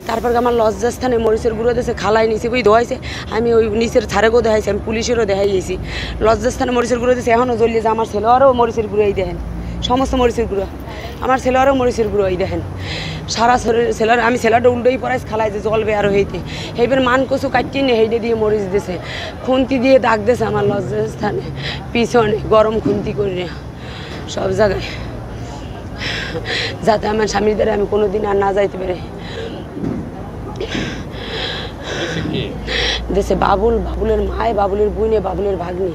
তারপর আমার লজ্জাস্থানে মরিচের গুঁড়ো দিয়েছে, খালাই নিচে বই ধোয়াইছে, আমি ওই নিচের ধারেকেও দেখাইছি, আমি পুলিশেরও দেখাইছি। লজ্জাস্থানে মরিচের গুঁড়ো দিয়েছে, এখনও জ্বলিয়ে যে আমার ছেলেরও মরিচের গুঁড়ো এই দেখেন, সমস্ত মরিচের গুঁড়ো, আমার ছেলেরও মরিচের গুঁড়ো এই দেখেন সারা শরীর। ছেলের আমি ছেলেটা উল্টোই পড়াইছি, খালাই যে জলবে আরও হইতে, এইবার মান কচু কাটিয়ে নিয়ে হেঁটে দিয়ে মরিচ দিয়েছে, খুন্তি দিয়ে দাগ দিয়েছে আমার লজ্জাস্থানে পিছনে, গরম খুন্তি করে সব জায়গায়, যাতে আমার স্বামীর দ্বারা আমি কোনোদিন আর না যাইতে পারি। দেশে বাবুলের মায়, বাবুলের বুইনে, বাবুলের ভাগ্নি।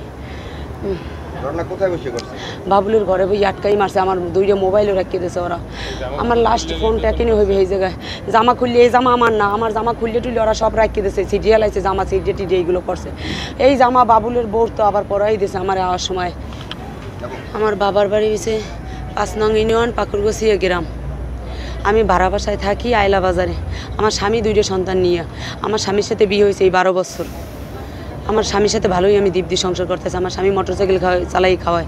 বাবুলের ঘরে বই আটকাই মারছে, আমার 2টা মোবাইলও রাখিয়ে দিয়েছে ওরা। আমার লাস্ট ফোনটা কিনে হইবে এই জায়গায়, জামা খুললে এই জামা আমার না, আমার জামা খুললে টুললে ওরা সব রাখিয়ে দিয়েছে, সিরিয়াল আছে জামা, সিরিয়া টিডিয়া এইগুলো করছে। এই জামা বাবুলের বউর তো আবার পরাই দিয়েছে আমার আওয়ার সময়। আমার বাবার বাড়ি হয়েছে 5 নং ইউনিয়ন, পাকুরগছিয়া গ্রাম। আমি ভাড়া বাসায় থাকি আইলা বাজারে। আমার স্বামী 2টা সন্তান নিয়ে, আমার স্বামীর সাথে বিয়ে হয়েছে এই 12 বছর। আমার স্বামীর সাথে ভালোই আমি দীপ্তি সংসার করতেছি। আমার স্বামী মোটরসাইকেল চালাই খাওয়ায়,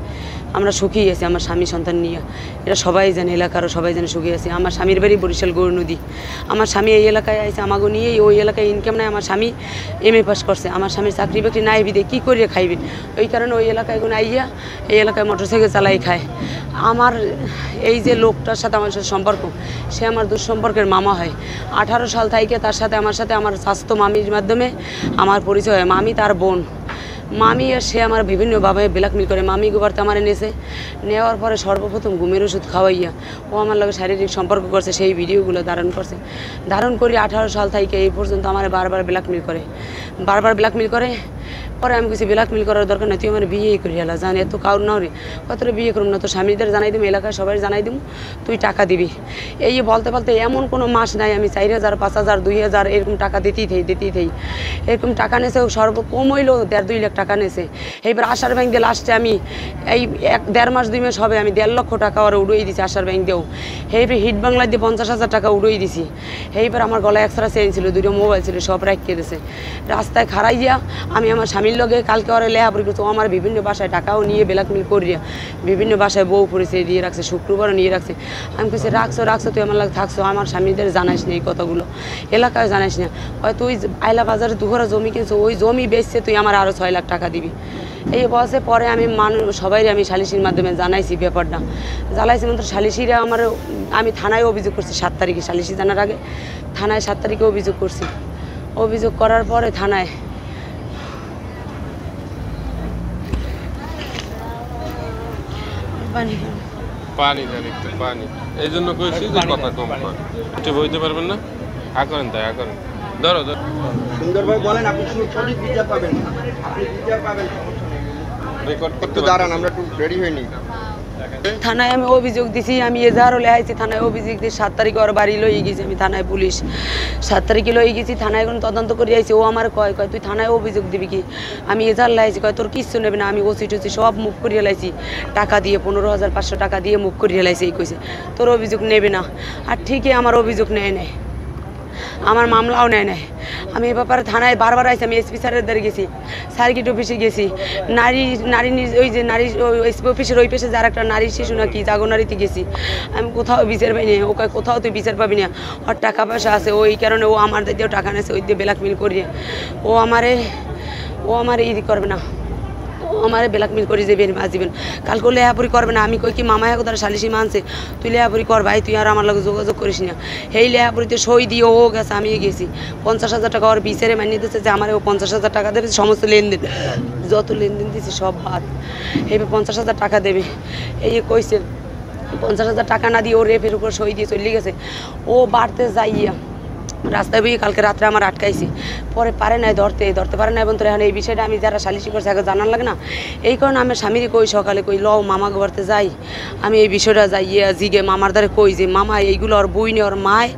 আমরা সুখী আছি আমার স্বামী সন্তান নিয়ে, এটা সবাই জানে, এলাকারও সবাই জানে সুখী আছি। আমার স্বামীর বাড়ি বরিশাল গৌর নদী। আমার স্বামী এই এলাকায় আইছে, আমাকে নিয়ে ওই এলাকায় ইনকাম নাই। আমার স্বামী MA পাস করছে, আমার স্বামীর চাকরি বাকরি নাই, বিদে কী করে খাইবে, ওই কারণে ওই এলাকায় কোনো আইয়া এই এলাকায় মোটরসাইকেল চালাই খায়। আমার এই যে লোকটার সাথে আমার সাথে সম্পর্ক, সে আমার দুঃসম্পর্কের মামা হয়। 18 সাল থেকে তার সাথে আমার স্বাস্থ্য মামির মাধ্যমে আমার পরিচয় হয়। মামি তার বোন, মামি আর সে আমার বিভিন্নভাবে ব্ল্যাকমেল করে। মামি গোবারতে আমার এনেছে, নেওয়ার পরে সর্বপ্রথম ঘুমের ওষুধ খাওয়াইয়া ও আমার লগে শারীরিক সম্পর্ক করছে, সেই ভিডিওগুলো ধারণ করছে। ধারণ করে 18 সাল থেকে এই পর্যন্ত আমার বারবার ব্ল্যাকমেল করে। পরে আমি কিছু ব্ল্যাকমেল করার দরকার নেই, তুই আমার বিয়েই করি হেলা, জানি এত কাউর নাও রে, কতটা বিয়ে করুম না, তো স্বামীদের জানাই দিব, এলাকায় সবাই জানাই দিব, তুই টাকা দিবি। এই বলতে এমন কোনো মাস নাই আমি 4000, 5000, 2000 এরকম টাকা দিতেই থাই। এরকম টাকা নিয়েছে, সর্বকম হইলো 1.5-2 লাখ টাকা নিয়েছে। এইবার আশার ব্যাংক দিয়ে লাস্টে আমি এই 1.5 মাস 2 মাস হবে আমি 1.5 লক্ষ টাকা ওরা উড়িয়ে দিছি আশার ব্যাংক দিয়েও। এইবার হিট বাংলা দিয়ে 50,000 টাকা উড়িয়ে দিছি। এইবার আমার গলায় এক্সট্রা চেইন ছিল, 2টা মোবাইল ছিল, সব রাখিয়ে দিয়েছে। রাস্তায় খাড়াইয়া আমি আমার স্বামীর লগে কালকে ওরা লেহাপুরি করছে, ও আমার বিভিন্ন বাসায় টাকাও নিয়ে ব্ল্যাকমেল করিয়া বিভিন্ন বাসায় বউ পরিচয় দিয়ে রাখছে, শুক্রবারও নিয়ে রাখছে। আমি কিছু রাখছো তুই আমার লাগে থাকছো, আমার স্বামীদের জানাইস না এই কথাগুলো, এলাকায় জানাইস না। তুই আইলা বাজারে 2 ঘরা জমি কিনছো, ওই জমি বেচছে তুই আমার আরও 6 লাখ টাকা দিবি। এই বসে পরে আমি সবাই আমি সালিশির মাধ্যমে জানাইছি ব্যাপারটা, জ্বালাইছি মাত্র সালিশিরা আমি থানায় অভিযোগ করছি 7 তারিখে, সালিশি জানার আগে থানায় 7 তারিখে অভিযোগ করছি। অভিযোগ করার পরে থানায় পানি এই জন্য কইছি যে কথা কম কর, একটু বইতে পারবেন না, করেন তাই করেন। ধরো সুন্দরভাবে বলেন, আপনি সঠিক বিচার পাবেন, রেকর্ড করতে দাঁড়ান, আমরা একটু রেডি হইনি। থানায় আমি অভিযোগ দিছি, আমি এজাহারও লেখাইছি থানায় অভিযোগ দিই। 7 তারিখে ওর বাড়ি লই গেছি আমি থানায়, পুলিশ 7 তারিখে লই গেছি থানায়, এখন তদন্ত করে আইছি। ও আমার কয় তুই থানায় অভিযোগ দিবি কি, আমি এজাহার লাইছি, তোর কিচ্ছু নেবে না, আমি ওসি টসি সব মুখ করিয়ে লাইছি টাকা দিয়ে, 15,500 টাকা দিয়ে মুখ করিয়ে লাইছি। এই কইছে তোর অভিযোগ নেবে না, আর ঠিকই আমার অভিযোগ নেয়, আমার মামলাও নেয়। আমি এ ব্যাপারে থানায় বারবার আইছি, আমি SP স্যারের দ্বারা গেছি, সার্কিট অফিসে গেছি, নারী ওই যে নারী SP অফিসের ওই পেশে যার একটা নারী শিশু নাকি জাগনারিতে গেছি, আমি কোথাও বিচার পাইনি। ওকে কোথাও তুই বিচার পাবি না, ওর টাকা পয়সা আছে, ওই কারণে ও আমার দিয়েও টাকা নেছে, ওই দিয়ে ব্ল্যাকমেল করিয়ে ও আমারে করবে না, আমার ব্ল্যাকমেল করে যাবেন আসবেন, কালকে লেহাপুরি করবে না। আমি কই কি মামা এক তারা সালিশি মানছে, তুই লেহাপুরি কর ভাই, তুই আর আমার লগে যোগাযোগ করিস না। এই লেহাপুরিতে সই দিয়ে ও গেছে, আমি গেছি। 50,000 টাকা ওর বিচারে মানিয়ে দিচ্ছে যে আমার ও 50,000 টাকা দেবে, সমস্ত লেনদেন যত লেনদেন দিয়েছি সব বাদ, এইবার 50,000 টাকা দেবে। এই কইছে 50,000 টাকা না দিয়ে ও রেপের উপর সই দিয়ে চলে গেছে। ও বাড়তে যাইয়া রাস্তায় বই কালকে রাত্রে আমার আটকাইছি, পরে পারে নাই ধরতে পারে না। এবং তোর এখন এই বিষয়টা আমি যারা সালিশি করছে আগে জানার লাগে না, এই কারণে আমি স্বামীরই কই সকালে কই লও মামা ঘরতে যাই, আমি এই বিষয়টা যাইয়া জিগে মামার দ্বারে কই যে মামা এইগুলো ওর বই নে, ওর মায়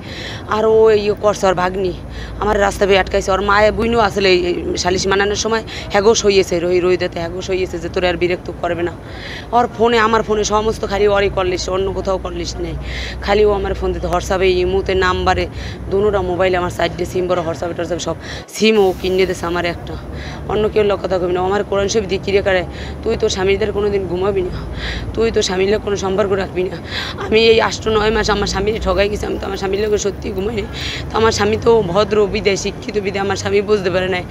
আর ও এই করছে, ওর ভাগ্নি আমার রাস্তা বেয়ে আটকাইছে। ওর মায়ে বুইনও আসলে এই সালিশ মানানোর সময় হ্যাগো সইয়েছে, রইদাতে হ্যাগো সইয়েছে যে তোর আর বিরক্ত করবে না। ওর ফোনে, আমার ফোনে সমস্ত খালি ওরই কল লিস্ট, অন্য কোথাও কল লিস্ট নেই, খালি ও আমার ফোন দিতে। হোয়াটসঅ্যাপে, ইমুতে, নাম্বারে, দুটা মোবাইলে আমার সাইডে সিম বড়, হোয়াটসঅ্যাপে টোয়াটসঅ্যাপে সব সিম ও কিনে দিয়েছে আমার একটা। অন্য কেউ লোক কথা কবি না। আমার কোরআন শরীফ দিয়ে কিরে করে, তুই তোর স্বামীদের কোনো দিন ঘুমাবি না, তুই তোর স্বামীর লোক কোনো সম্পর্ক রাখবি না। আমি এই 8-9 মাস আমার স্বামীর ঠগাই গেছি, আমি তো আমার স্বামীর লোকের সত্যি ঘুমাইনি। তো আমার স্বামী তো ভদ্র বিদায়, শিক্ষিত বিদায়, আমার স্বামী বুঝতে পারে নাই।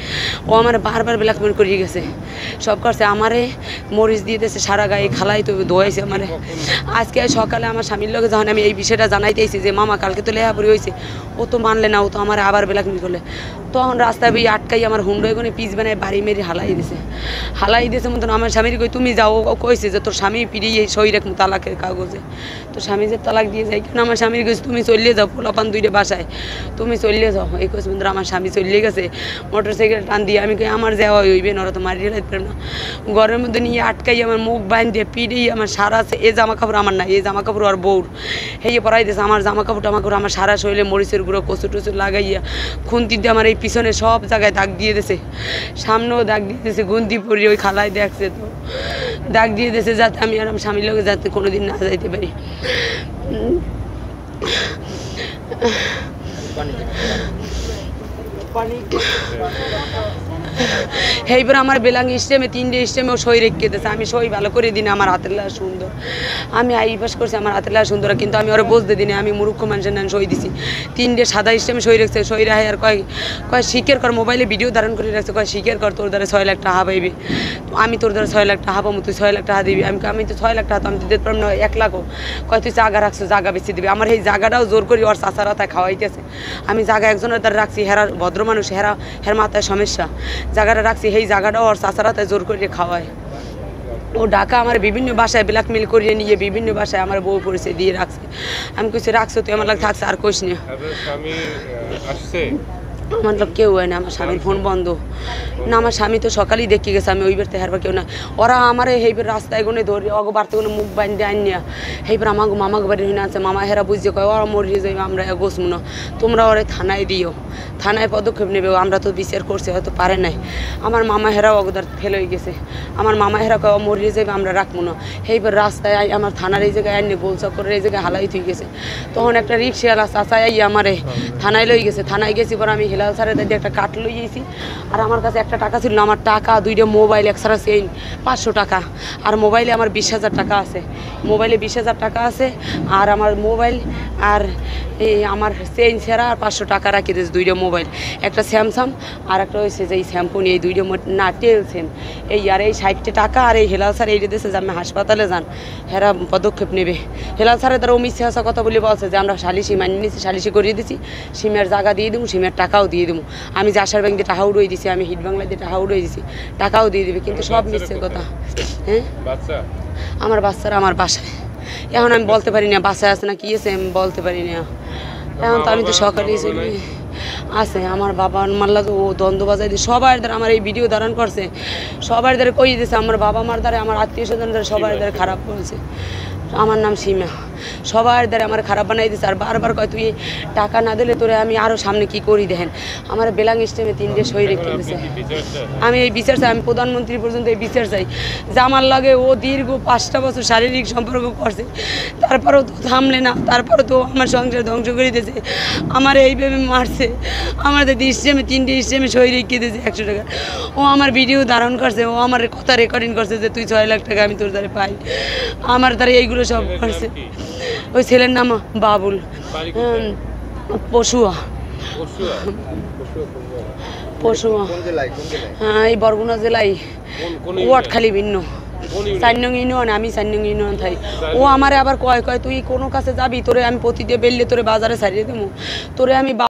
ও আমার বারবার ব্ল্যাকমেল করিয়ে গেছে, সব করছে। আমারে মরিচ দিয়ে দিয়েছে সারা গায়ে, খালাই তো ধোয়াইছে আমারে। আজকে সকালে আমার স্বামীর লোকে যখন আমি এই বিষয়টা জানাইতেছি যে মামা কালকে তো লেহাপুরি হয়েছে, ও তো মানলে না, ও তো আমার আবার ব্ল্যাকমেল করলে। তখন রাস্তায় বেয়ে আটকাই আমার হুন্ডো এখানে পিচ বানায় বাড়ি মেরে হালাই দিয়েছে মতন। আমার স্বামীর কই তুমি যাও, ও কইছে যে তোর স্বামী পিড়িয়ে সই রাখ তালাকের কাগজে। তো স্বামী যে তালাক দিয়ে যায়, কেন আমার স্বামীর কইছে তুমি চলিয়ে যাও, পোলাপান 2টা বাসায়, তুমি চলিয়ে যাও। এই কইছে বন্ধুরা আমার স্বামী চলিয়ে গেছে মোটর সাইকেল টান দিয়ে। আমি কই আমার যাওয়া হইবে না, ওরা তো মারিয়ে রাখতে পারবে না। ঘরের মধ্যে নিয়ে আটকাই আমার মুখ বাইন দিয়ে পিড়িয়ে আমার সারা আছে। এই জামা কাপড় আমার না, এই জামা কাপড় আর বউর হেয়ে পরাই দিয়েছে। আমার জামা কাপড় আমার সারা শরীরে মরিচের গুঁড়ো, কচু টচু লাগাইয়া খুন্তি দিয়ে আমার এই পিছনে সব জায়গায় দাগ দিয়ে দিয়েছে, সামনেও দাগ দিয়ে দিয়েছে, গুন্তি পরিয়ে ওই খালায় দেখছে তো দাগ দিয়ে দিয়েছে, যাতে আমি আর আমার স্বামীর লোকে যাতে কোনোদিন না যাইতে পারি। এইবার আমার বেলাং স্টেমে 3টে স্টেমেও সই রেখে দিয়েছে। আমি সই ভালো করে দিই না, আমার হাতের লেখা সুন্দর, আমি আইপাস করছি, আমার হাতের লেখা সুন্দর, কিন্তু আমি ওরা বুঝতে দিই না। আমি মূর্খ মানুষের নাম সই দিছি। 3টে সাদা স্টেমে সই রেখেছে। সই রাহে আর কয় স্বীকার কর, মোবাইলে ভিডিও ধারণ করে রাখছে, কয় স্বীকার কর তোর দ্বারা 6 লাখ টাকা পাইবি। তো আমি তোর দ্বারা 6 লাখ টাকা পাবো, তুই 6 লাখ টাকা দিবি। আমি তো 6 লাখ টাকা তো আমি দিতে পারবো না, 1 লাখও। কয় তুই জায়গা রাখছো, জায়গা বেশি দিবি। আমার এই জায়গাটাও জোর করি ওর চাচারা তাই খাওয়াইতেছে। আমি জায়গা একজনের দ্বারা রাখছি, হেরা ভদ্র মানুষ, হের মাথায় সমস্যা, জায়গাটা রাখছি, সেই জায়গাটাও ওর চাচারা তাই জোর করে খাওয়ায়। ও ঢাকা আমার বিভিন্ন বাসায় ব্ল্যাকমেল করিয়ে নিয়ে বিভিন্ন বাসায় আমার বউ পরিচয় দিয়ে রাখছে। আমি কইছি রাখছো তুই আমার লাগে থাকছে, আর কইস না। আমার লোক কেউ হয় না, আমার স্বামীর ফোন বন্ধ না। আমার স্বামী তো সকালেই দেখে গেছে, আমি ওইবার তো হেরবার কেউ না। ওরা আমার এইবার রাস্তায় গুনে ধরে অগো বাড়তে কোনো মুখ বান্ধে আনিয়া এইবার আমাকে মামাকে বাড়ি হয়ে আছে। মামা হেরা বুঝছে কয় ওরা মরিয়ে যাইবে, আমরা গোসমু না, তোমরা ওরা থানায় দিও, থানায় পদক্ষেপ নেবে, আমরা তো বিচার করছি, হয়তো পারে নাই। আমার মামা হেরাও অগদার ফেল হয়ে গেছে। আমার মামা হেরা কয় মরিয়ে যাইবে, আমরা রাখবো না। এইবার রাস্তায় আমার থানার এই জায়গায় আনিয়ে গোল চক্করের এই জায়গায় হালাই থুই গেছে। তখন একটা রিক্সাওয়ালা চাচাই আই আমারে থানায় লই গেছে। থানায় গেছি পরে আমি হেলাল স্যারের দিয়ে একটা কাঠ লই গেছি। আর আমার কাছে একটা টাকা ছিল না, আমার টাকা, 2টা মোবাইল, এক্সট্রা চেইন 500 টাকা, আর মোবাইলে আমার 20,000 টাকা আছে, মোবাইলে 20,000 টাকা আছে। আর আমার মোবাইল আর এই আমার চেইন ছাড়া আর 500 টাকা রাখি দিয়েছে। 2টা মোবাইল, একটা স্যামসাং আর একটা হয়েছে যে এই স্যাম্পনি, এই 2টা না টেলছেন এই। আর এই 60 টাকা আর এই হেলাল স্যার এইটা দিয়েছে যে আমি হাসপাতালে যান, হেরা পদক্ষেপ নেবে। হেলাল স্যারের দ্বারা মিথ্যে আসা কথা বলে বলছে যে আমরা সালিশি মানিয়ে নিয়েছি, সালিশি করিয়ে দিচ্ছি, সিমের জায়গা দিয়ে দেবো, সিমের টাকাও দিয়ে দেবো। আমি জাসার ব্যাংক দিয়ে টাকা উড়িয়ে দিছি, আমি হিট বাংলা দিয়ে টাকা উড়িয়ে দিছি, টাকাও দিয়ে দেবে, কিন্তু সব মিথ্যে কথা। হ্যাঁ, আমার বাচ্চারা আমার বাসায়, এখন আমি বলতে পারি না বাসায় আছে না কি আছে, আমি বলতে পারি না। এখন তো আমি তো সকালেই চলি আছে। আমার বাবা মারলা তো ও দ্বন্দ্ব বাজাই দিয়ে সবার দ্বারা আমার এই ভিডিও ধারণ করছে, সবার দ্বারা কই দিয়েছে। আমার বাবা মার দ্বারা, আমার আত্মীয় স্বজন দ্বারা সবার দ্বারা খারাপ বলছে। আমার নাম সীমা, সবার দ্বারা আমার খারাপ বানাই দিচ্ছে। আর বারবার কয় তুই টাকা না দিলে তোরে আমি আরও সামনে কি করি দেখেন। আমার বেলাং স্টেমে 3টে সই রেখে দিয়েছে। আমি এই বিচার চাই, আমি প্রধানমন্ত্রী পর্যন্ত এই বিচার চাই যে আমার লাগে ও দীর্ঘ 5টা বছর শারীরিক সম্পর্ক করছে, তারপরেও তো থামলে না, তারপরে তো আমার সংসার ধ্বংস করে দিয়েছে, আমার এইভাবে মারছে। আমাদের স্টেমে 3টে স্টেমে সই রেখে দিয়েছে 100 টাকা। ও আমার ভিডিও ধারণ করছে, ও আমার কথা রেকর্ডিং করছে যে তুই 6 লাখ টাকা আমি তোর দ্বারা পাই, আমার দ্বারা এইগুলো সব করছে। ওই ছেলের নাম বাবুল, পশুয়া, পশুয়া, হ্যাঁ এই বরগুনা জেলায় ওয়াটখালি ভিন্ন 4 নং ইউনিয়ন, আমি 4 নং ইউনিয়ন থাই। ও আমারে আবার কয় তুই কোনো কাছে যাবি, তোরে আমি প্রতিদিন বেললে তোরে বাজারে ছাড়িয়ে দেবো, তোরে আমি